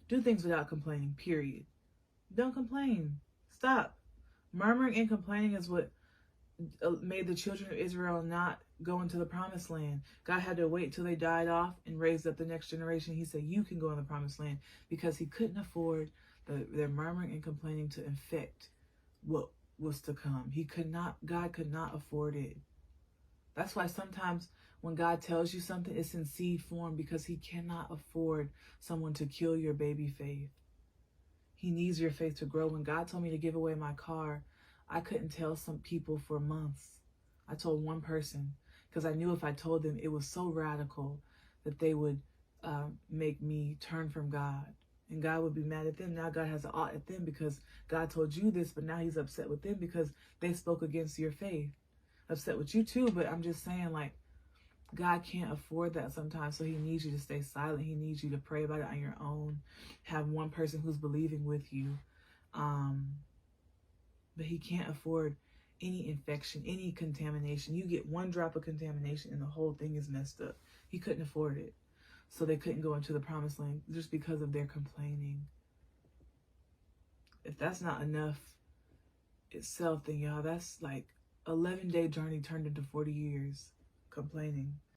Do things without complaining, period. Don't complain. Stop. Murmuring and complaining is what made the children of Israel not go into the promised land. God had to wait till they died off and raised up the next generation. He said, you can go in the promised land, because he couldn't afford their murmuring and complaining to infect what was to come. God could not afford it. That's why sometimes when God tells you something, it's in seed form, because he cannot afford someone to kill your baby faith. He needs your faith to grow. When God told me to give away my car, I couldn't tell some people for months. I told one person because I knew if I told them, it was so radical that they would make me turn from God. And God would be mad at them. Now God has an ought at them because God told you this, but now he's upset with them because they spoke against your faith. Upset with you too, but I'm just saying, like, God can't afford that sometimes, so he needs you to stay silent. He needs you to pray about it on your own. Have one person who's believing with you. But he can't afford any infection, any contamination. You get one drop of contamination and the whole thing is messed up. He couldn't afford it. So they couldn't go into the promised land just because of their complaining. If that's not enough itself, then y'all, that's like 11-day journey turned into 40 years complaining.